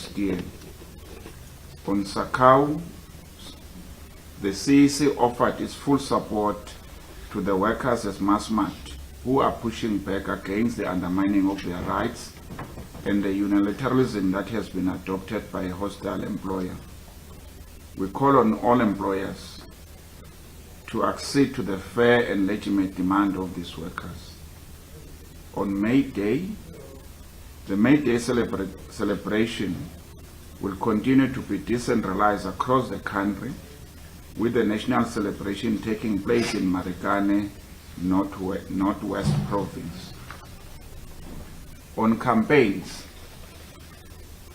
next year. On Sakau, the CEC offered its full support to the workers as Masmat, who are pushing back against the undermining of their rights and the unilateralism that has been adopted by a hostile employer. We call on all employers to accede to the fair and legitimate demand of these workers. On May Day, the May Day celebration will continue to be decentralized across the country, with the national celebration taking place in Marikane, Northwest Province. On campaigns,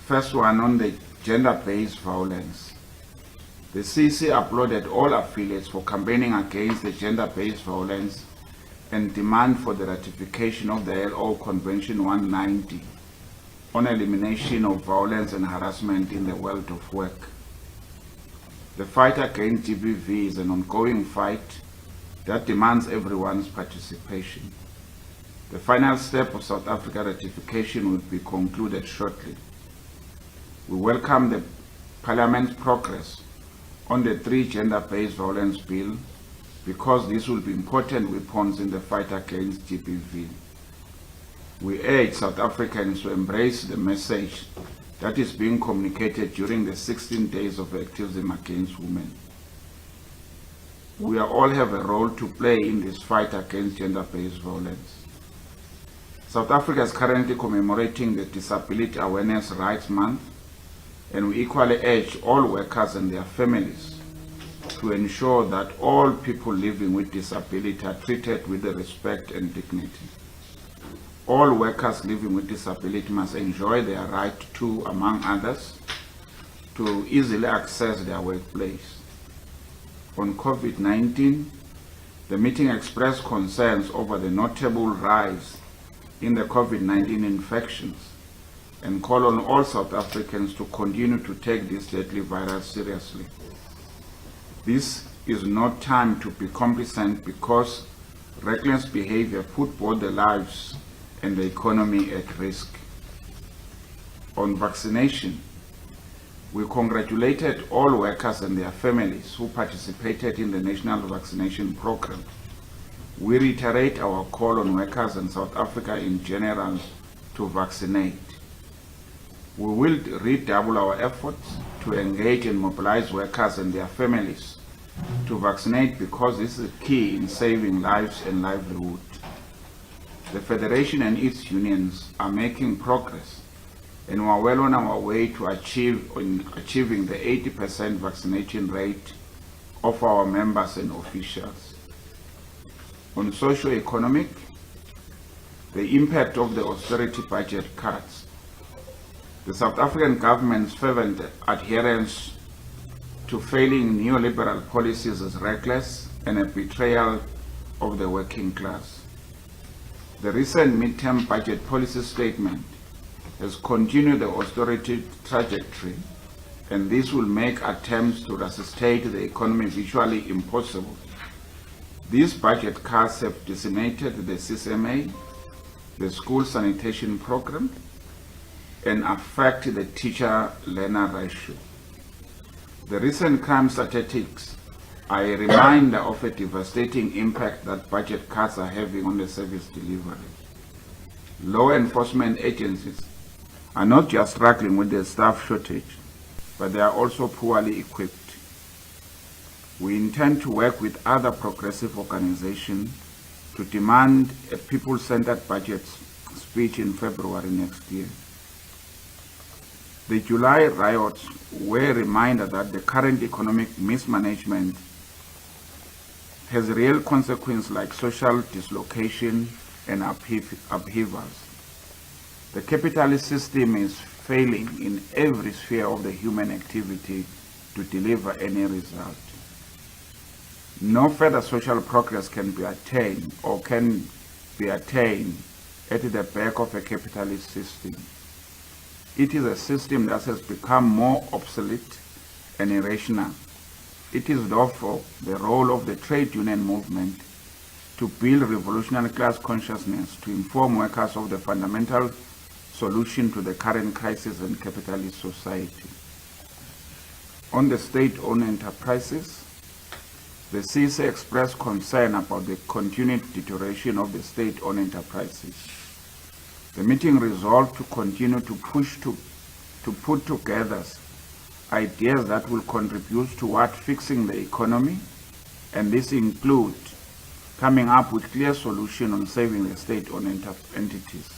first one on the gender-based violence. The CEC applauded all affiliates for campaigning against the gender-based violence and demand for the ratification of the LO Convention 190 on elimination of violence and harassment in the world of work. The fight against GBV is an ongoing fight that demands everyone's participation. The final step of South Africa ratification will be concluded shortly. We welcome the Parliament's progress on the 3 gender-based violence bill because these will be important weapons in the fight against GBV. We urge South Africans to embrace the message that is being communicated during the 16 days of activism against women. We all have a role to play in this fight against gender-based violence. South Africa is currently commemorating the Disability Awareness Rights Month, and we equally urge all workers and their families to ensure that all people living with disability are treated with respect and dignity. All workers living with disability must enjoy their right to, among others, to easily access their workplace. On COVID-19, the meeting expressed concerns over the notable rise in the COVID-19 infections and call on all South Africans to continue to take this deadly virus seriously. This is not time to be complacent because reckless behavior put both the lives and the economy at risk. On vaccination, we congratulated all workers and their families who participated in the national vaccination program. We reiterate our call on workers and South Africa in general to vaccinate. We will redouble our efforts to engage and mobilize workers and their families to vaccinate because this is key in saving lives and livelihood. The Federation and its unions are making progress, and we are well on our way to achieving the 80% vaccination rate of our members and officials. On socio-economic, the impact of the austerity budget cuts. The South African government's fervent adherence to failing neoliberal policies is reckless and a betrayal of the working class. The recent midterm budget policy statement has continued the austerity trajectory, and this will make attempts to resuscitate the economy virtually impossible. These budget cuts have decimated the CCMA, the school sanitation program, and affect the teacher-learner ratio. The recent crime statistics are a reminder of a devastating impact that budget cuts are having on the service delivery. Law enforcement agencies are not just struggling with the staff shortage, but they are also poorly equipped. We intend to work with other progressive organizations to demand a people-centered budget speech in February next year. The July riots were a reminder that the current economic mismanagement has real consequences like social dislocation and upheavals. The capitalist system is failing in every sphere of the human activity to deliver any result. No further social progress can be attained at the back of a capitalist system. It is a system that has become more obsolete and irrational. It is therefore the role of the trade union movement to build revolutionary class consciousness to inform workers of the fundamental solution to the current crisis in capitalist society. On the state-owned enterprises, the CEC expressed concern about the continued deterioration of the state-owned enterprises. The meeting resolved to continue to push to put together ideas that will contribute toward fixing the economy, and this include coming up with clear solutions on saving the state-owned entities.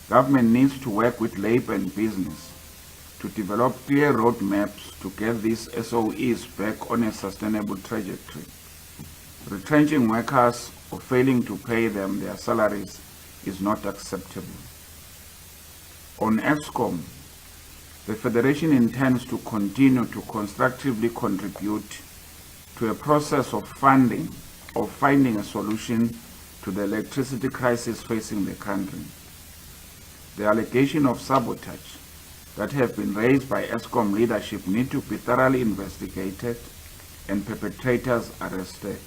Government needs to work with labor and business to develop clear roadmaps to get these SOEs back on a sustainable trajectory. Retrenching workers or failing to pay them their salaries is not acceptable. On Eskom, the Federation intends to continue to constructively contribute to a process of finding a solution to the electricity crisis facing the country. The allegation of sabotage that have been raised by Eskom leadership need to be thoroughly investigated and perpetrators arrested.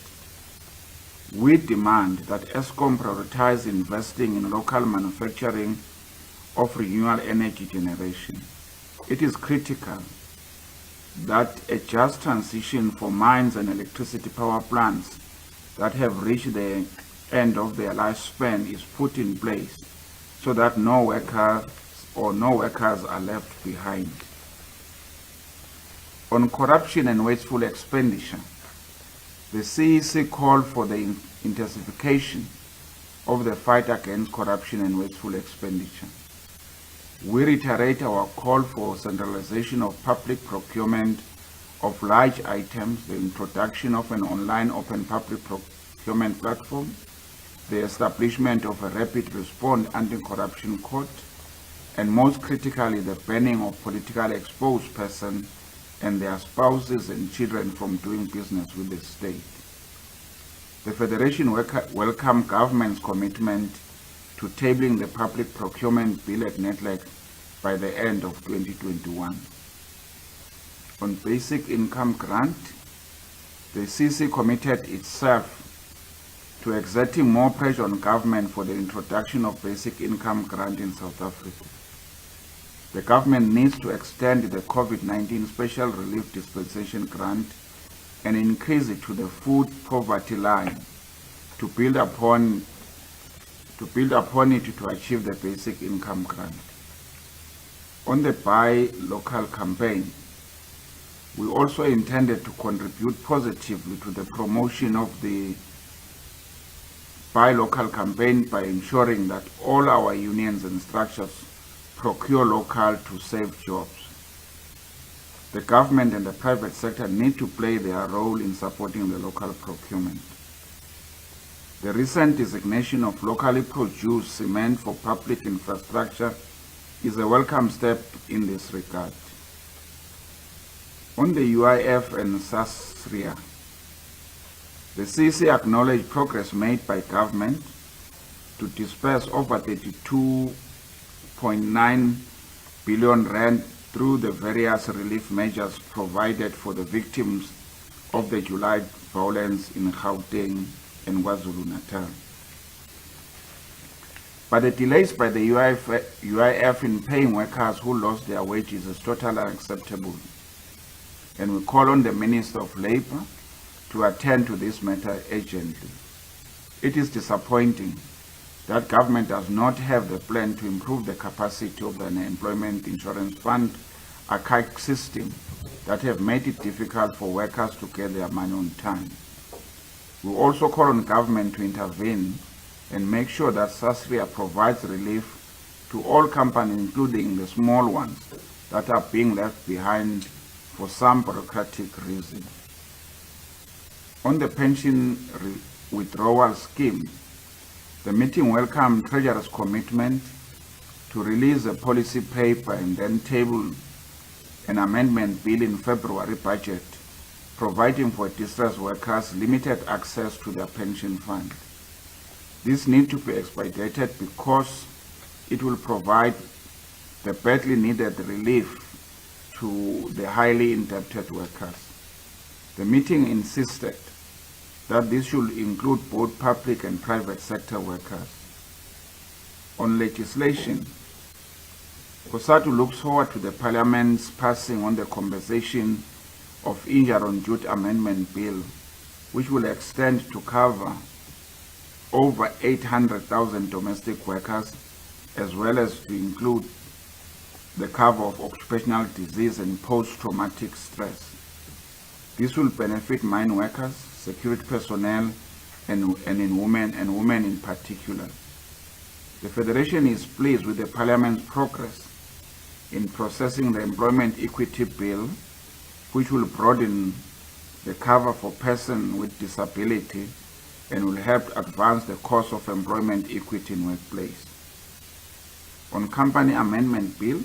We demand that Eskom prioritize investing in local manufacturing of renewable energy generation. It is critical that a just transition for mines and electricity power plants that have reached the end of their lifespan is put in place so that no workers are left behind. On corruption and wasteful expenditure, the CEC called for the intensification of the fight against corruption and wasteful expenditure. We reiterate our call for centralization of public procurement of large items, the introduction of an online open public procurement platform, the establishment of a rapid response anti-corruption court, and most critically, the banning of politically exposed persons and their spouses and children from doing business with the state. The Federation welcomes government's commitment to tabling the public procurement bill at NETLAC by the end of 2021. On basic income grant, the CEC committed itself to exerting more pressure on government for the introduction of basic income grant in South Africa. The government needs to extend the COVID-19 Special Relief Dispensation Grant and increase it to the food poverty line to build upon it to achieve the basic income grant. On the Buy Local campaign, we also intended to contribute positively to the promotion of the Buy Local campaign by ensuring that all our unions and structures procure local to save jobs. The government and the private sector need to play their role in supporting the local procurement. The recent designation of locally produced cement for public infrastructure is a welcome step in this regard. On the UIF and SASRIA, the CEC acknowledged progress made by government to disperse over 32.9 billion rand through the various relief measures provided for the victims of the July violence in Gauteng and KwaZulu-Natal. But the delays by the UIF in paying workers who lost their wages is totally unacceptable, and we call on the Minister of Labour to attend to this matter urgently. It is disappointing that government does not have the plan to improve the capacity of the unemployment insurance fund archaic system that have made it difficult for workers to get their money on time. We also call on government to intervene and make sure that SASRIA provides relief to all companies, including the small ones that are being left behind for some bureaucratic reason. On the pension withdrawal scheme, the meeting welcomed Treasurer's commitment to release a policy paper and then table an amendment bill in February budget, providing for distressed workers limited access to their pension fund. This needs to be expedited because it will provide the badly needed relief to the highly indebted workers. The meeting insisted that this should include both public and private sector workers. On legislation, Cosatu looks forward to the Parliament's passing on the Compensation of Injury on Duty Amendment Bill, which will extend to cover over 800,000 domestic workers, as well as to include the cover of occupational disease and post-traumatic stress. This will benefit mine workers, security personnel, and women in particular. The Federation is pleased with the Parliament's progress in processing the Employment Equity Bill, which will broaden the cover for persons with disability and will help advance the cause of employment equity in workplace. On Company Amendment Bill,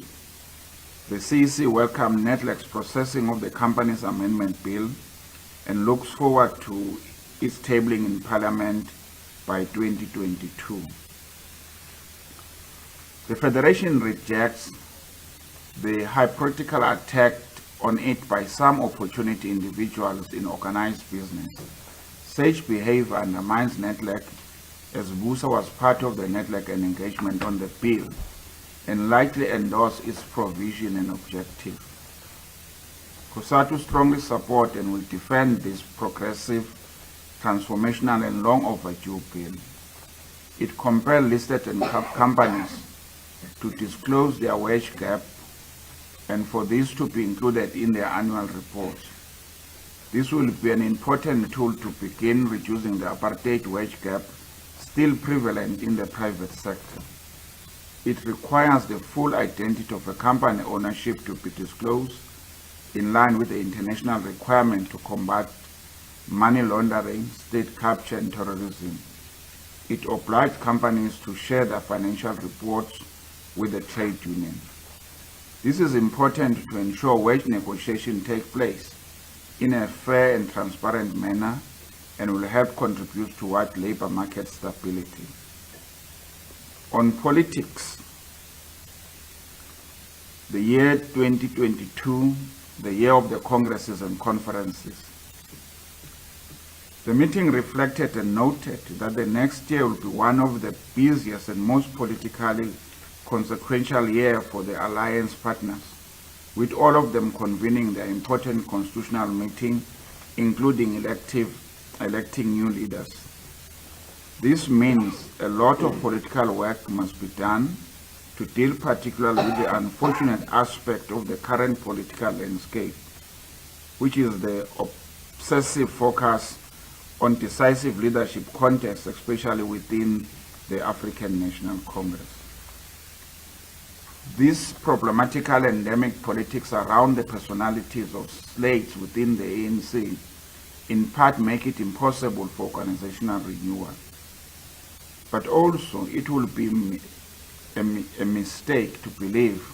the CEC welcomed NETLEC's processing of the Companies Amendment Bill and looks forward to its tabling in Parliament by 2022. The Federation rejects the hypothetical attack on it by some opportunity individuals in organized business. Such behavior undermines NETLEC, as BUSA was part of the NETLEC and engagement on the bill and likely endorse its provision and objective. Cosatu strongly support and will defend this progressive, transformational and long overdue bill. It compels listed companies to disclose their wage gap and for this to be included in their annual reports. This will be an important tool to begin reducing the apartheid wage gap still prevalent in the private sector. It requires the full identity of a company ownership to be disclosed in line with the international requirement to combat money laundering, state capture and terrorism. It obliges companies to share their financial reports with the trade union. This is important to ensure wage negotiations take place in a fair and transparent manner and will help contribute toward labor market stability. On politics, the year 2022, the year of the congresses and conferences. The meeting reflected and noted that the next year will be one of the busiest and most politically consequential year for the alliance partners, with all of them convening their important constitutional meeting, including electing new leaders. This means a lot of political work must be done to deal particularly with the unfortunate aspect of the current political landscape, which is the obsessive focus on decisive leadership contests, especially within the African National Congress. This problematical endemic politics around the personalities of slates within the ANC in part make it impossible for organizational renewal. But also it will be a mistake to believe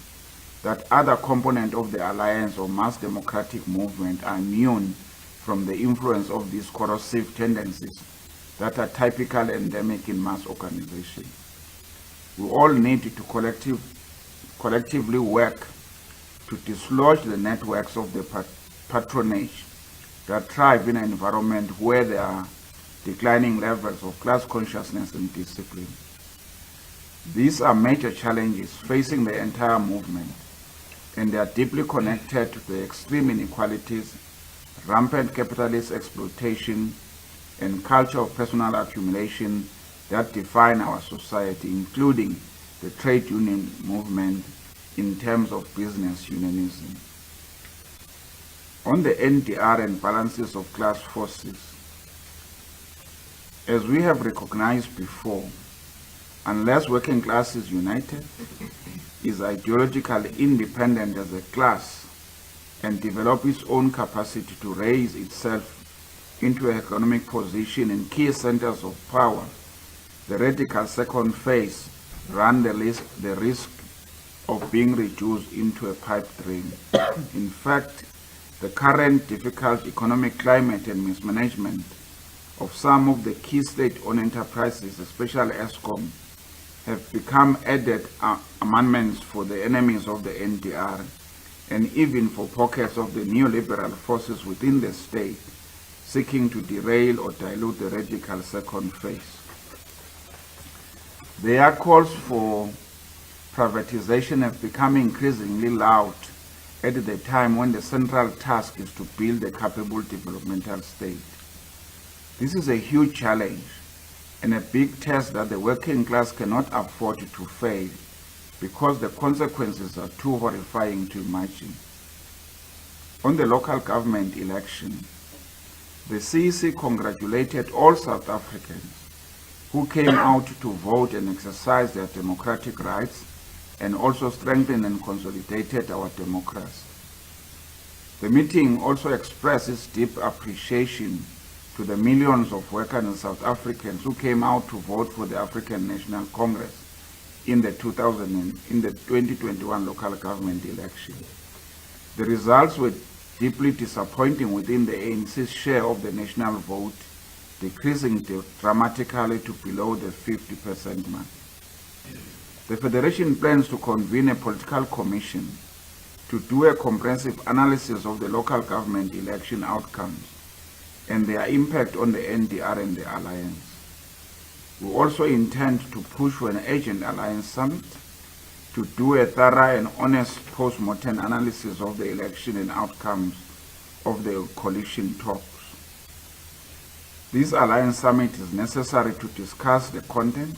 that other components of the alliance or mass democratic movement are immune from the influence of these corrosive tendencies that are typical endemic in mass organization. We all need to collectively work to dislodge the networks of the patronage that thrive in an environment where there are declining levels of class consciousness and discipline. These are major challenges facing the entire movement, and they are deeply connected to the extreme inequalities, rampant capitalist exploitation, and culture of personal accumulation that define our society, including the trade union movement in terms of business unionism. On the NDR and balances of class forces, as we have recognized before, unless working class is united, is ideologically independent as a class, and develop its own capacity to raise itself into an economic position in key centers of power, the radical second phase run the risk of being reduced into a pipe dream. In fact, the current difficult economic climate and mismanagement of some of the key state-owned enterprises, especially Eskom, have become added amendments for the enemies of the NDR and even for pockets of the neoliberal forces within the state seeking to derail or dilute the radical second phase. There are calls for privatization have become increasingly loud at the time when the central task is to build a capable developmental state. This is a huge challenge and a big test that the working class cannot afford to fail because the consequences are too horrifying to imagine. On the local government election, the CEC congratulated all South Africans who came out to vote and exercise their democratic rights and also strengthened and consolidated our democracy. The meeting also expresses deep appreciation to the millions of workers and South Africans who came out to vote for the African National Congress in the 2021 local government election. The results were deeply disappointing within the ANC's share of the national vote, decreasing dramatically to below the 50% mark. The Federation plans to convene a political commission to do a comprehensive analysis of the local government election outcomes and their impact on the NDR and the Alliance. We also intend to push for an urgent Alliance summit to do a thorough and honest post-mortem analysis of the election and outcomes of the coalition talks. This Alliance summit is necessary to discuss the content,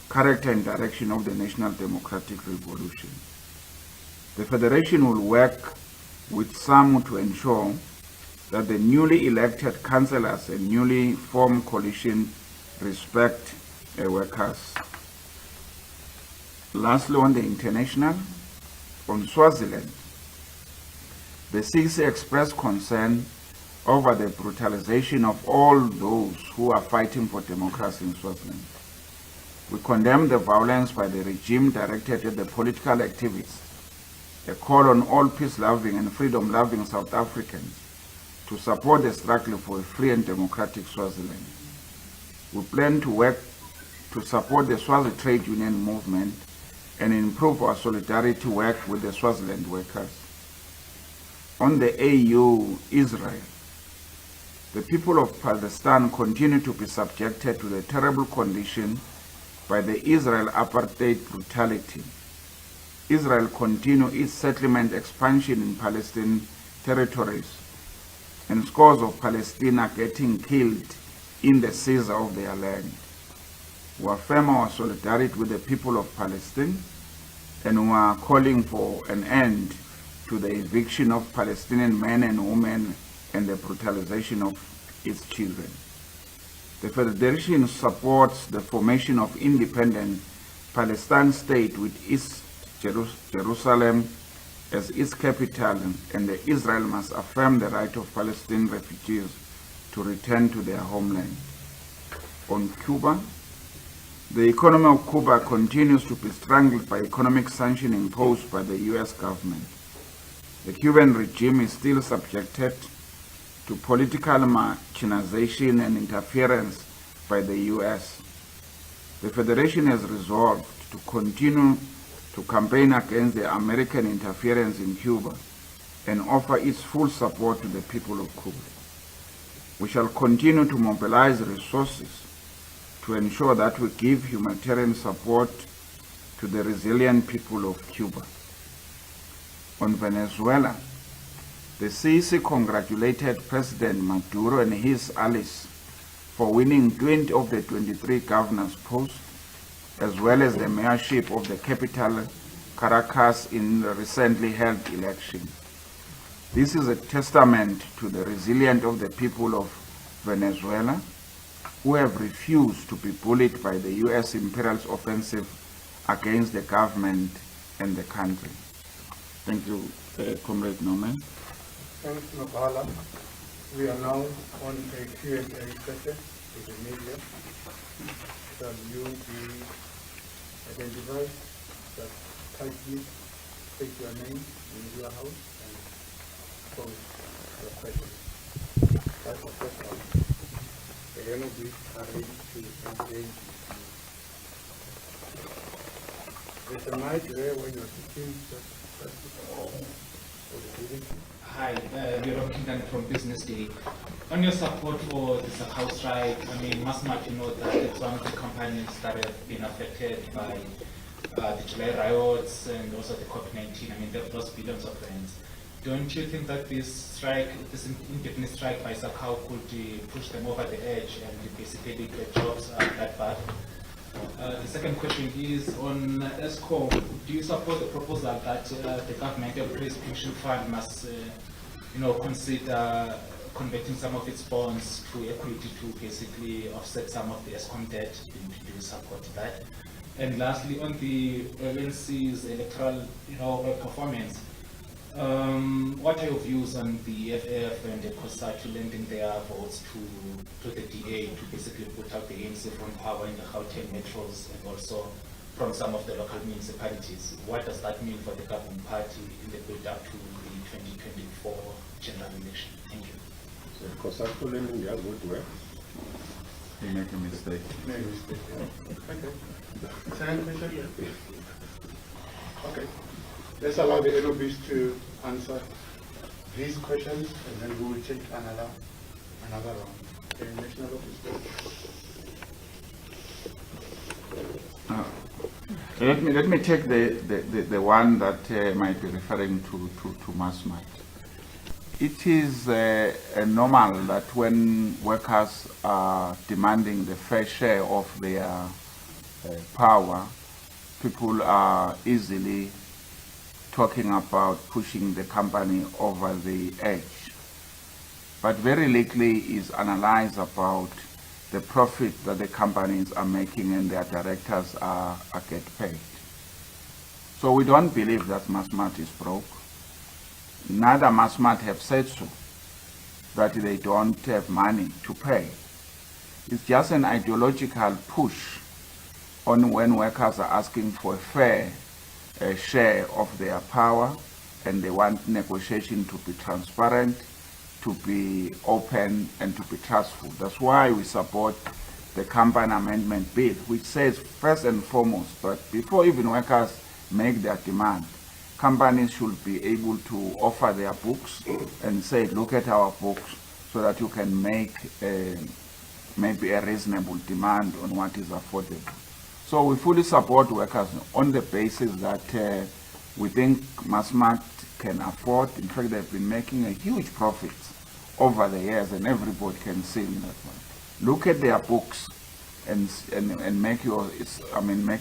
character and direction of the National Democratic Revolution. The Federation will work with SAMU to ensure that the newly elected councillors and newly formed coalition respect workers. Lastly, on the international, on Swaziland, the CEC expressed concern over the brutalization of all those who are fighting for democracy in Swaziland. We condemn the violence by the regime directed at the political activists, a call on all peace-loving and freedom-loving South Africans to support the struggle for a free and democratic Swaziland. We plan to work to support the Swazi trade union movement and improve our solidarity work with the Swaziland workers. On the AU-Israel, the people of Palestine continue to be subjected to the terrible condition by the Israel apartheid brutality. Israel continues its settlement expansion in Palestinian territories, and scores of Palestinians are getting killed in the seizure of their land. We affirm our solidarity with the people of Palestine, and we are calling for an end to the eviction of Palestinian men and women and the brutalization of its children. The Federation supports the formation of independent Palestine state with East Jerusalem as its capital, and Israel must affirm the right of Palestinian refugees to return to their homeland. On Cuba, the economy of Cuba continues to be strangled by economic sanctions imposed by the U.S. government. The Cuban regime is still subjected to political machination and interference by the U.S. The Federation has resolved to continue to campaign against the American interference in Cuba and offer its full support to the people of Cuba. We shall continue to mobilize resources to ensure that we give humanitarian support to the resilient people of Cuba. On Venezuela, the CEC congratulated President Maduro and his allies for winning 20 of the 23 governors' posts, as well as the mayorship of the capital, Caracas, in the recently held election. This is a testament to the resilience of the people of Venezuela, who have refused to be bullied by the U.S. imperialist offensive against the government and the country. Thank you, Comrade Norman. Thanks, Mabala. We are now on a Q&A session with the media. Shall you be identified? Just kindly state your name in your house and pose your question. That's the first one. The NOB are ready to engage. There's a mic there when you're speaking. Hi, we're Kingdom from Business Day. On your support for the Sakau strike, I mean, much you know that it's one of the companies that have been affected by the July riots and also the COVID-19. I mean, they've lost billions of rands. Don't you think that this indefinite strike by SACAO could push them over the edge and basically get jobs that bad? The second question is on Eskom. Do you support the proposal that the government employees pension fund must, consider converting some of its bonds to equity to basically offset some of the Eskom debt? Do you support that? And lastly, on the LNC's electoral, performance, what are your views on the FF and the Cosatu lending their votes to the DA to basically put out the ANC from power in the Gauteng metros and also from some of the local municipalities? What does that mean for the governing party in the build-up to the 2024 general election? Thank you. So Cosatu lending does good work. You make a mistake. Okay. Second question? Okay. Let's allow the LOBs to answer these questions and then we will take another round. Okay, National Office. Let me take the one that might be referring to Masmat. It is normal that when workers are demanding the fair share of their power, people are easily talking about pushing the company over the edge. But very little is analyzed about the profit that the companies are making and their directors are get paid. So we don't believe that Masmat is broke. Neither Masmat have said so, that they don't have money to pay. It's just an ideological push on when workers are asking for a fair share of their power, and they want negotiation to be transparent, to be open, and to be trustful. That's why we support the Company Amendment Bill, which says first and foremost that before even workers make their demand, companies should be able to offer their books and say, look at our books, so that you can make maybe a reasonable demand on what is affordable. So we fully support workers on the basis that we think Masmat can afford. In fact, they've been making a huge profits over the years, and everybody can see in that one. Look at their books and make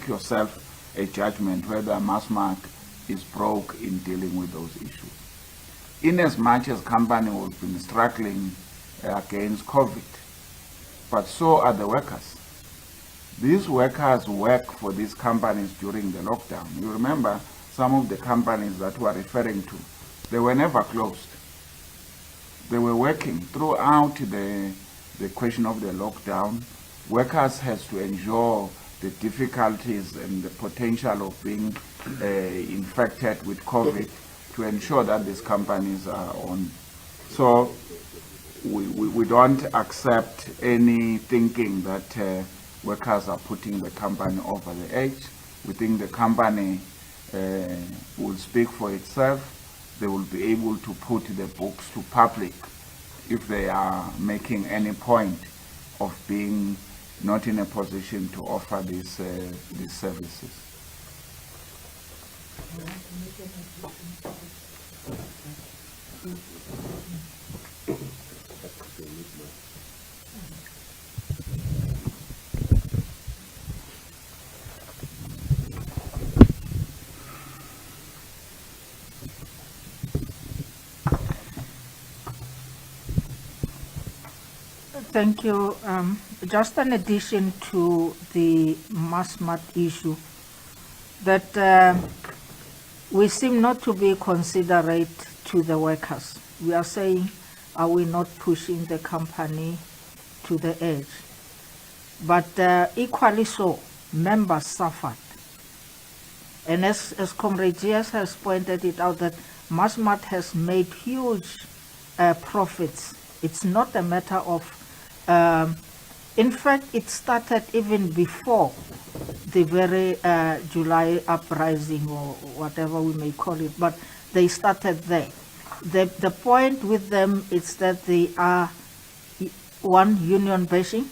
yourself a judgment whether Masmat is broke in dealing with those issues. In as much as company has been struggling against COVID, but so are the workers. These workers work for these companies during the lockdown. You remember some of the companies that we're referring to, they were never closed. They were working throughout the question of the lockdown. Workers has to endure the difficulties and the potential of being infected with COVID to ensure that these companies are on. So we don't accept any thinking that workers are putting the company over the edge. We think the company will speak for itself. They will be able to put the books to public if they are making any point of being not in a position to offer these services. Thank you. Just an addition to the Masmat issue, that we seem not to be considerate to the workers. We are saying, are we not pushing the company to the edge? But equally so, members suffered. And as Comrade GS has pointed it out, that Masmat has made huge profits. It's not a matter of in fact, it started even before the very July uprising, or whatever we may call it, but they started there. The point with them is that they are one union bashing,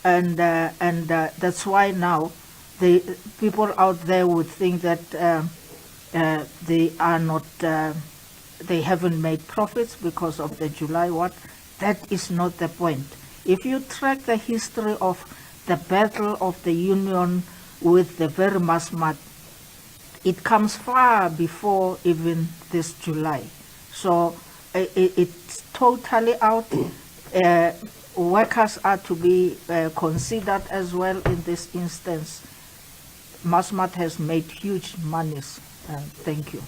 and that's why now the people out there would think that they are not, they haven't made profits because of the July what. That is not the point. If you track the history of the battle of the union with the very Masmat, it comes far before even this July. So it's totally out. Workers are to be considered as well in this instance. Masmat has made huge monies. Thank you.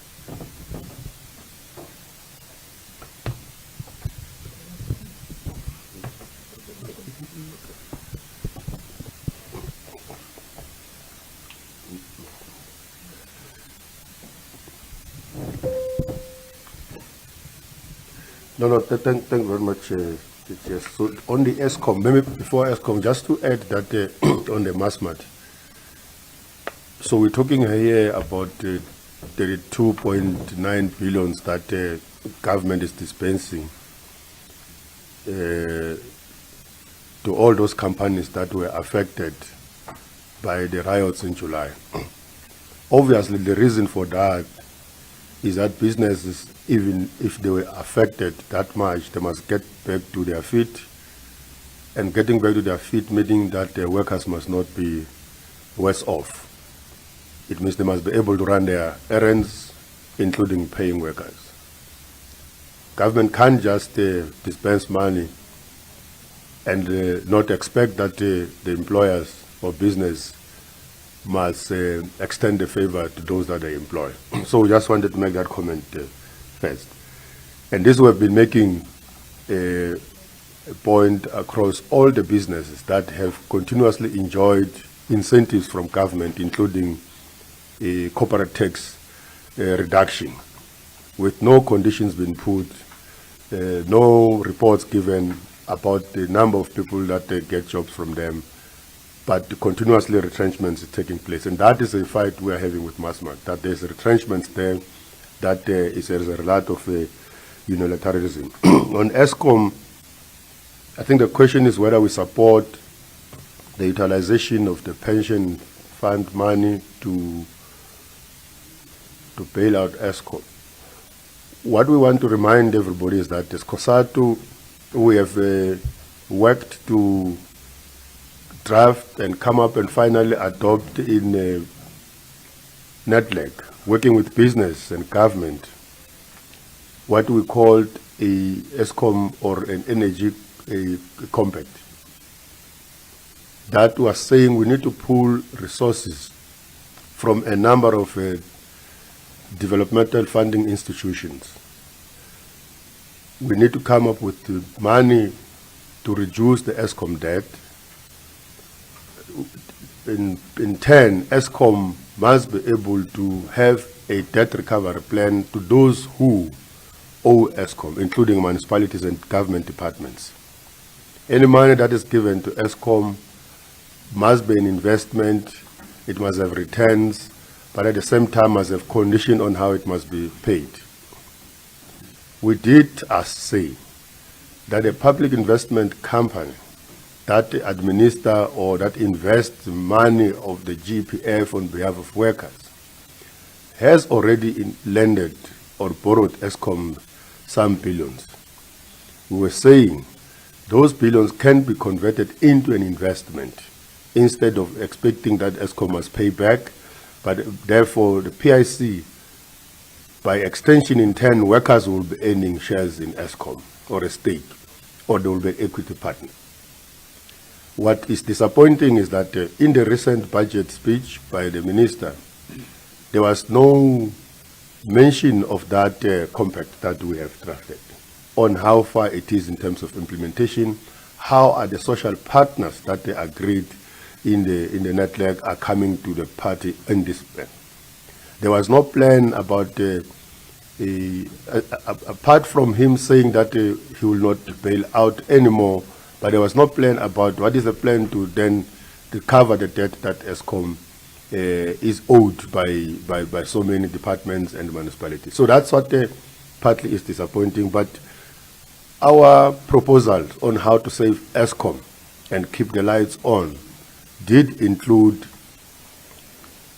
No, thank you very much. Yes. So on the Eskom, maybe before Eskom, just to add that on the Masmat. So we're talking here about 32.9 billion that government is dispensing to all those companies that were affected by the riots in July. Obviously, the reason for that is that businesses, even if they were affected that much, they must get back to their feet. And getting back to their feet meaning that their workers must not be worse off. It means they must be able to run their errands, including paying workers. Government can't just dispense money and not expect that the employers or business must extend the favor to those that they employ. So we just wanted to make that comment first. And this we have been making a point across all the businesses that have continuously enjoyed incentives from government, including a corporate tax reduction, with no conditions being put, no reports given about the number of people that get jobs from them, but continuously retrenchments is taking place. And that is a fight we are having with Masmat, that there's retrenchments there that is as a result of unilateralism. On Eskom, I think the question is whether we support the utilization of the pension fund money to bail out Eskom. What we want to remind everybody is that as Cosatu, we have worked to draft and come up and finally adopt in NETLEG, working with business and government, what we called a Eskom or an energy compact. That was saying we need to pool resources from a number of developmental funding institutions. We need to come up with the money to reduce the Eskom debt. In turn, Eskom must be able to have a debt recovery plan to those who owe Eskom, including municipalities and government departments. Any money that is given to Eskom must be an investment, it must have returns, but at the same time must have condition on how it must be paid. We did say that a public investment company that administer or that invests money of the GPF on behalf of workers has already lended or borrowed Eskom some billions. We were saying those billions can be converted into an investment instead of expecting that Eskom must pay back, but therefore the PIC, by extension in turn, workers will be earning shares in Eskom or a stake, or they will be an equity partner. What is disappointing is that in the recent budget speech by the minister, there was no mention of that compact that we have drafted, on how far it is in terms of implementation, how are the social partners that they agreed in the network are coming to the party in this plan. There was no plan about, apart from him saying that he will not bail out anymore, but there was no plan about what is the plan to then recover the debt that Eskom is owed by so many departments and municipalities. So that's what partly is disappointing, but our proposals on how to save Eskom and keep the lights on did include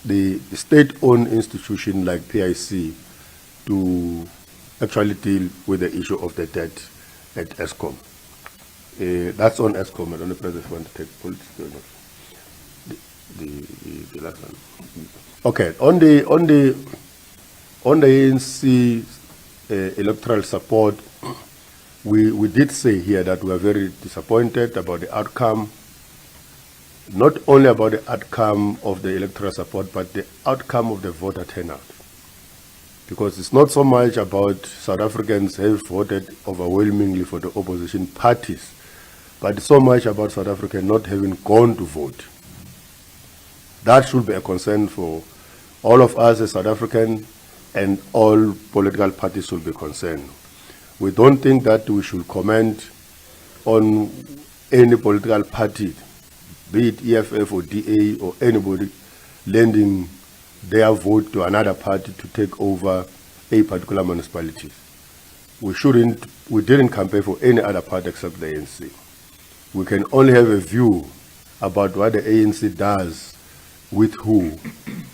the state-owned institution like PIC to actually deal with the issue of the debt at Eskom. That's on Eskom. I don't know if President want to take politics or not. The last one. Okay, on the ANC electoral support, we did say here that we are very disappointed about the outcome, not only about the outcome of the electoral support, but the outcome of the voter turnout. Because it's not so much about South Africans have voted overwhelmingly for the opposition parties, but it's so much about South Africans not having gone to vote. That should be a concern for all of us as South Africans, and all political parties should be concerned. We don't think that we should comment on any political party, be it EFF or DA or anybody, lending their vote to another party to take over a particular municipality. We didn't campaign for any other party except the ANC. We can only have a view about what the ANC does with who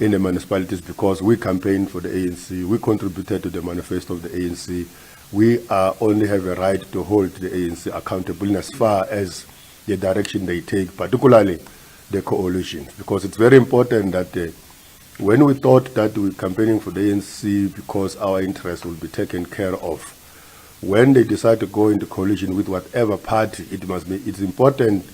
in the municipalities, because we campaigned for the ANC, we contributed to the manifesto of the ANC. We only have a right to hold the ANC accountable in as far as the direction they take, particularly the coalitions, because it's very important that when we thought that we were campaigning for the ANC because our interests will be taken care of, when they decide to go into coalition with whatever party, it's important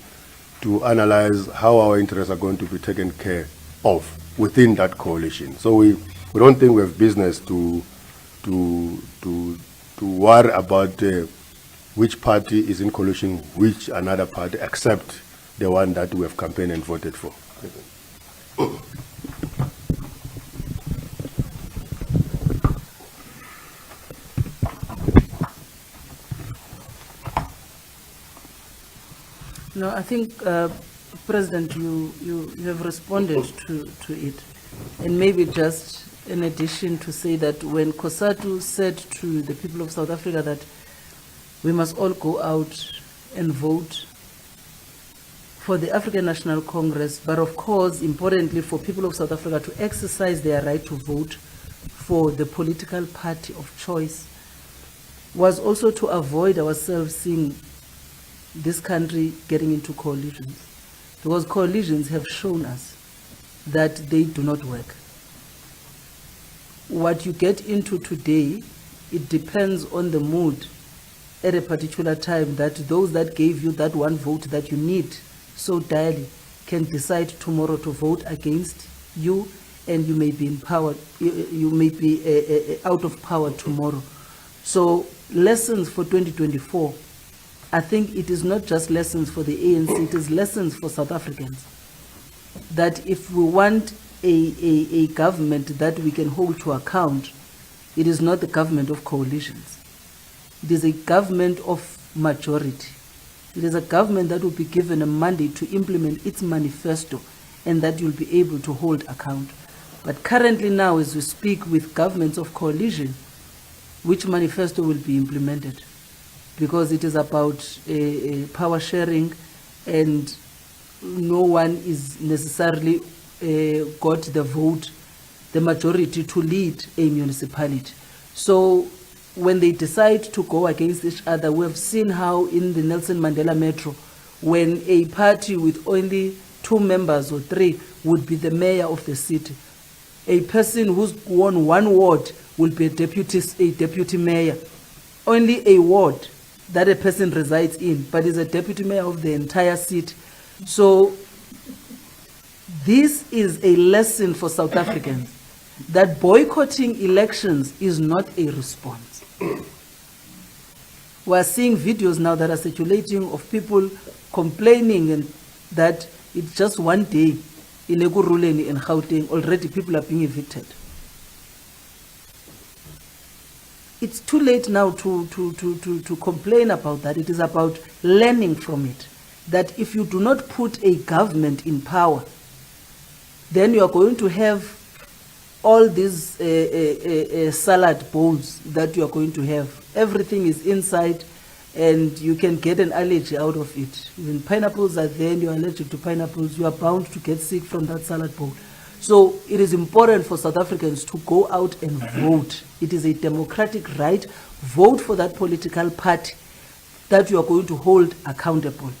to analyze how our interests are going to be taken care of within that coalition. So we don't think we have business to worry about which party is in coalition, which another party, except the one that we have campaigned and voted for. No, I think, President, you have responded to it. And maybe just in addition to say that when Cosatu said to the people of South Africa that we must all go out and vote for the African National Congress, but of course, importantly, for people of South Africa to exercise their right to vote for the political party of choice, was also to avoid ourselves seeing this country getting into coalitions, because coalitions have shown us that they do not work. What you get into today, it depends on the mood at a particular time, that those that gave you that one vote that you need so direly can decide tomorrow to vote against you, and you may be in power, you may be out of power tomorrow. So lessons for 2024, I think it is not just lessons for the ANC, it is lessons for South Africans. That if we want a government that we can hold to account, it is not the government of coalitions. It is a government of majority. It is a government that will be given a mandate to implement its manifesto, and that you'll be able to hold account. But currently now, as we speak with governments of coalition, which manifesto will be implemented? Because it is about power sharing, and no one is necessarily got the vote, the majority to lead a municipality. So when they decide to go against each other, we have seen how in the Nelson Mandela Metro, when a party with only 2 members or 3 would be the mayor of the city, a person who's won 1 ward will be a deputy mayor. Only a ward that a person resides in, but is a deputy mayor of the entire city. So this is a lesson for South Africans, that boycotting elections is not a response. We are seeing videos now that are circulating of people complaining and that it's just one day in Ekurhuleni and Gauteng, already people are being evicted. It's too late now to complain about that. It is about learning from it. That if you do not put a government in power, then you are going to have all these salad bowls that you are going to have. Everything is inside, and you can get an allergy out of it. When pineapples are there and you are allergic to pineapples, you are bound to get sick from that salad bowl. So it is important for South Africans to go out and vote. It is a democratic right. Vote for that political party that you are going to hold accountable.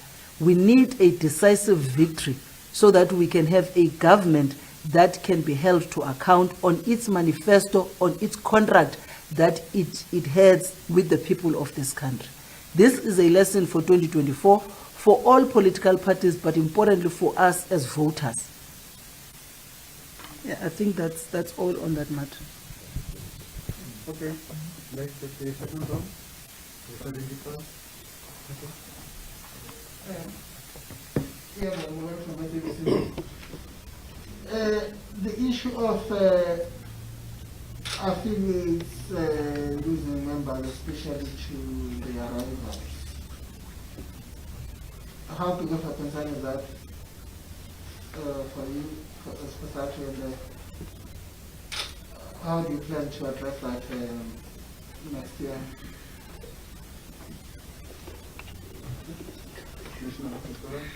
We need a decisive victory so that we can have a government that can be held to account on its manifesto, on its contract that it has with the people of this country. This is a lesson for 2024 for all political parties, but importantly for us as voters. Yeah, I think that's all on that matter. Okay, let's take the second round. The issue of affiliates losing members, especially to their rivals. How big of a concern is that for you, for Cosatu, and how do you plan to address that next year?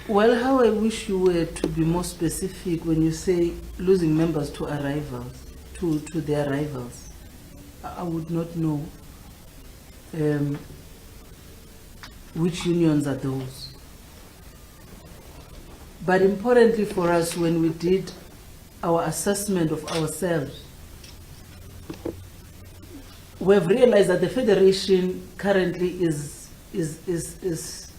Well, how I wish you were to be more specific when you say losing members to our rivals, to their rivals. I would not know which unions are those. But importantly for us, when we did our assessment of ourselves, we have realized that the federation currently is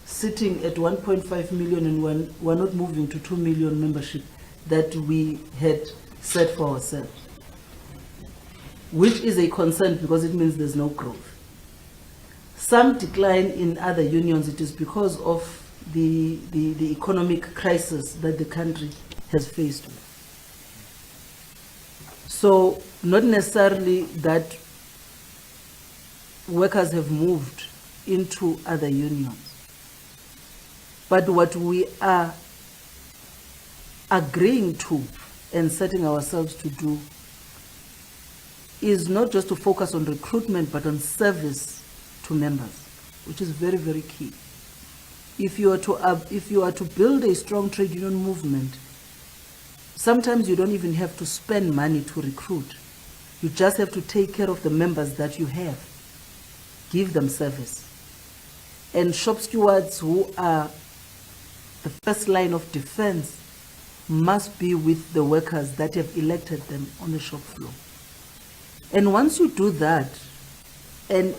sitting at 1.5 million, and we're not moving to 2 million membership that we had set for ourselves, which is a concern because it means there's no growth. Some decline in other unions, it is because of the economic crisis that the country has faced with. So not necessarily that workers have moved into other unions, but what we are agreeing to and setting ourselves to do is not just to focus on recruitment, but on service to members, which is very, very key. If you are to build a strong trade union movement, sometimes you don't even have to spend money to recruit. You just have to take care of the members that you have, give them service. And shop stewards, who are the first line of defense, must be with the workers that have elected them on the shop floor. And once you do that and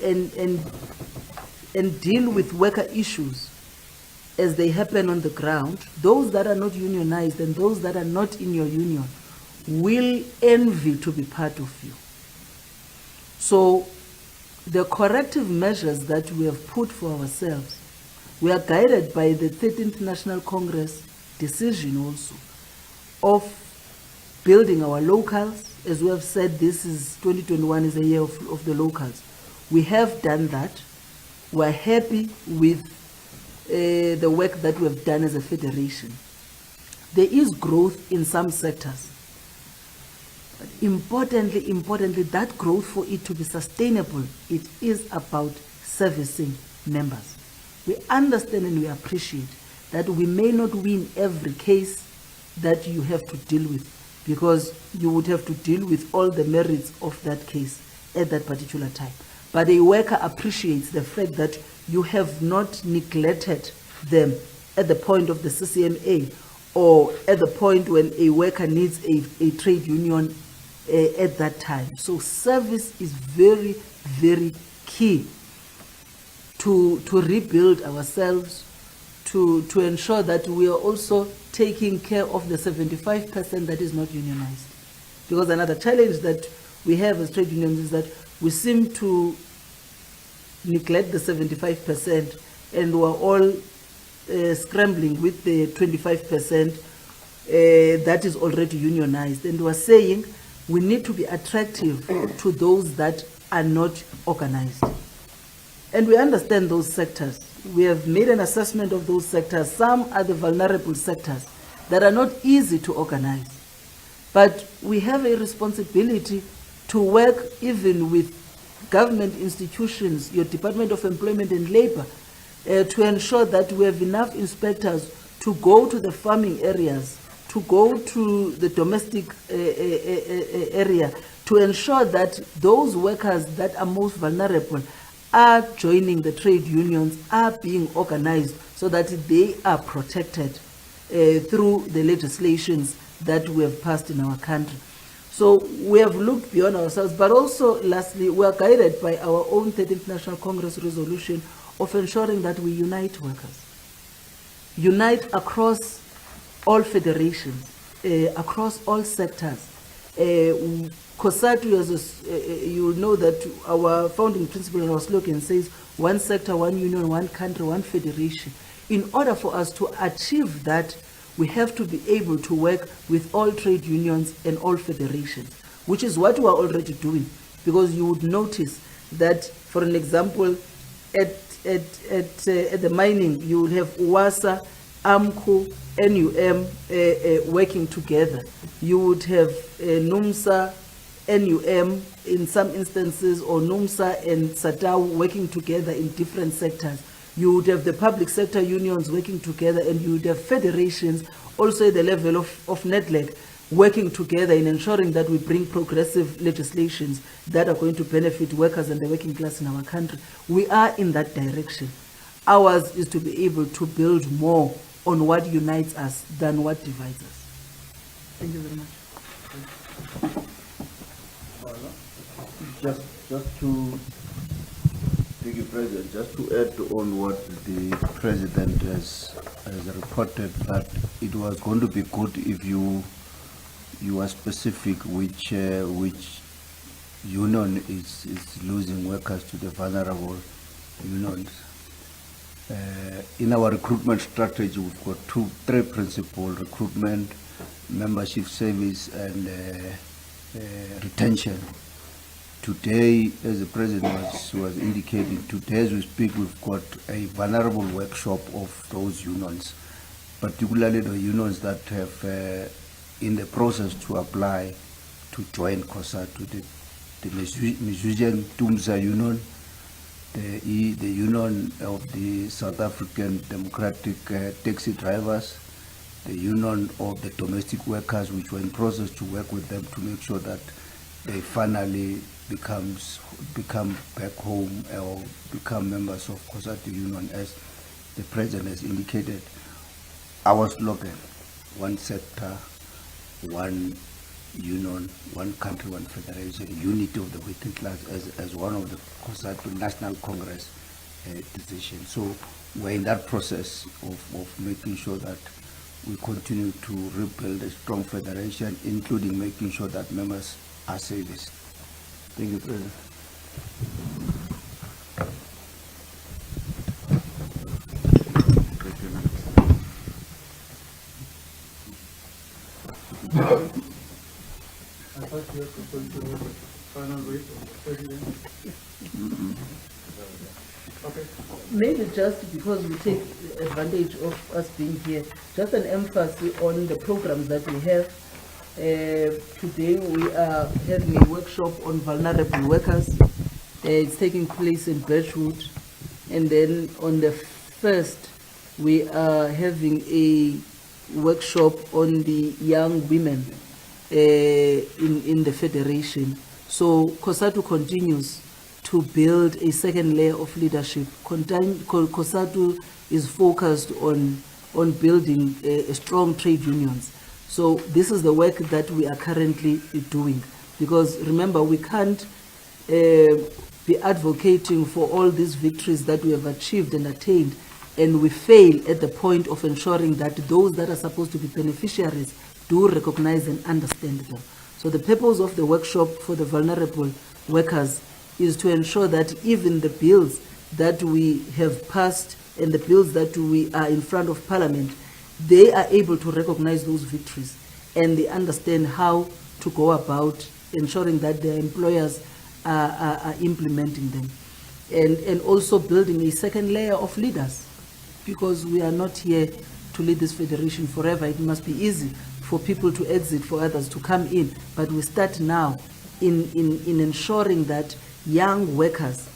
deal with worker issues as they happen on the ground, those that are not unionized and those that are not in your union will envy to be part of you. So the corrective measures that we have put for ourselves, we are guided by the 13th National Congress decision also of building our locals. As we have said, this is 2021 is a year of the locals. We have done that. We're happy with the work that we have done as a federation. There is growth in some sectors. But importantly, that growth, for it to be sustainable, it is about servicing members. We understand and we appreciate that we may not win every case that you have to deal with, because you would have to deal with all the merits of that case at that particular time. But a worker appreciates the fact that you have not neglected them at the point of the CCMA or at the point when a worker needs a trade union at that time. So service is very, very key to rebuild ourselves, to ensure that we are also taking care of the 75% that is not unionized. Because another challenge that we have as trade unions is that we seem to neglect the 75%, and we're all scrambling with the 25% that is already unionized. And we're saying we need to be attractive to those that are not organized. And we understand those sectors. We have made an assessment of those sectors. Some are the vulnerable sectors that are not easy to organize. But we have a responsibility to work even with government institutions, your Department of Employment and Labor, to ensure that we have enough inspectors to go to the farming areas to go to the domestic area to ensure that those workers that are most vulnerable are joining the trade unions, are being organized so that they are protected through the legislations that we have passed in our country. So we have looked beyond ourselves, but also lastly, we are guided by our own 13th National Congress resolution of ensuring that we unite workers. Unite across all federations, across all sectors. Cosatu, you know that our founding principle and our slogan says, one sector, one union, one country, one federation. In order for us to achieve that, we have to be able to work with all trade unions and all federations, which is what we are already doing. Because you would notice that, for an example, at the mining, you will have UWASA, AMCO, NUM working together. You would have NUMSA, NUM in some instances, or NUMSA and SATAW working together in different sectors. You would have the public sector unions working together, and you would have federations also at the level of NEDLEC working together in ensuring that we bring progressive legislations that are going to benefit workers and the working class in our country. We are in that direction. Ours is to be able to build more on what unites us than what divides us. Thank you very much. Just to, thank you, President, just to add on what the President has reported, that it was going to be good if you are specific which union is losing workers to the vulnerable unions. In our recruitment strategy, we've got three principles: recruitment, membership service, and retention. Today, as the President was indicating, today as we speak, we've got a vulnerable workshop of those unions, particularly the unions that have in the process to apply to join Cosatu, the Musician Tumsa Union, the Union of the South African Democratic Taxi Drivers, the Union of the Domestic Workers, which were in process to work with them to make sure that they finally become back home or become members of Cosatu Union, as the President has indicated. Our slogan, one sector, one union, one country, one federation, unity of the working class, as one of the Cosatu National Congress decisions. So we're in that process of making sure that we continue to rebuild a strong federation, including making sure that members are serviced. Thank you, President. I thought you were supposed to have a final read of the President. Okay. Maybe just because we take advantage of us being here, just an emphasis on the programs that we have. Today we are having a workshop on vulnerable workers. It's taking place in Birchwood. And then on the 1st, we are having a workshop on the young women in the Federation. So Cosatu continues to build a second layer of leadership. Cosatu is focused on building strong trade unions. So this is the work that we are currently doing. Because remember, we can't be advocating for all these victories that we have achieved and attained, and we fail at the point of ensuring that those that are supposed to be beneficiaries do recognize and understand them. So the purpose of the workshop for the vulnerable workers is to ensure that even the bills that we have passed and the bills that we are in front of Parliament, they are able to recognize those victories, and they understand how to go about ensuring that their employers are implementing them. And also building a second layer of leaders, because we are not here to lead this federation forever. It must be easy for people to exit, for others to come in, but we start now in ensuring that young workers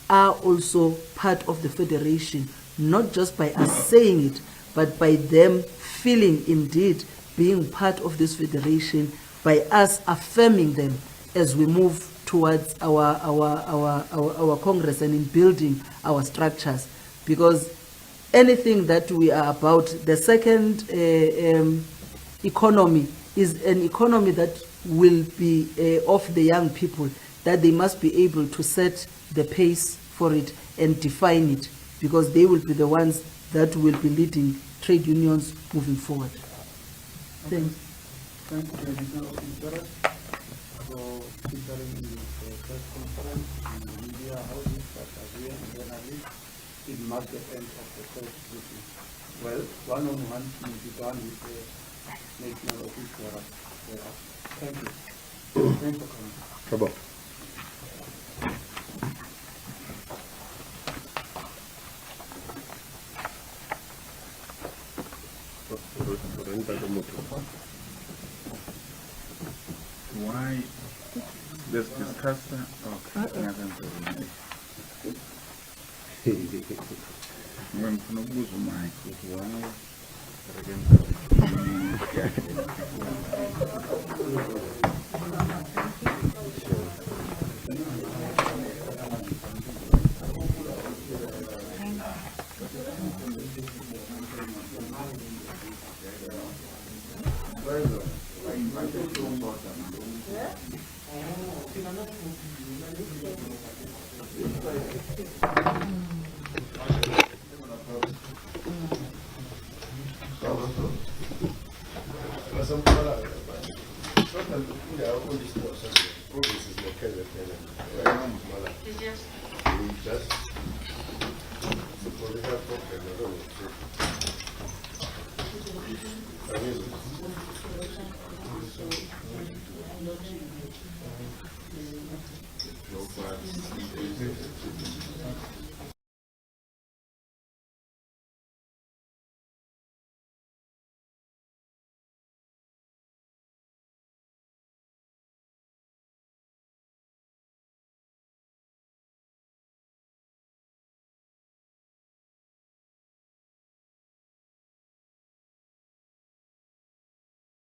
are also part of the federation, not just by us saying it, but by them feeling indeed being part of this federation by us affirming them as we move towards our Congress and in building our structures. Because anything that we are about, the second economy is an economy that will be of the young people, that they must be able to set the pace for it and define it, because they will be the ones that will be leading trade unions moving forward. Thanks. Thank you, Additional Officer, for featuring in the press conference, in the media houses that are here, and then at least it marks the end of the first meeting. Well, one-on-one will be done with the national officer thereafter. Thank you. Thanks for coming. Trouble. Why? Let's discuss that. Okay. When Kunobuzu Mike, why?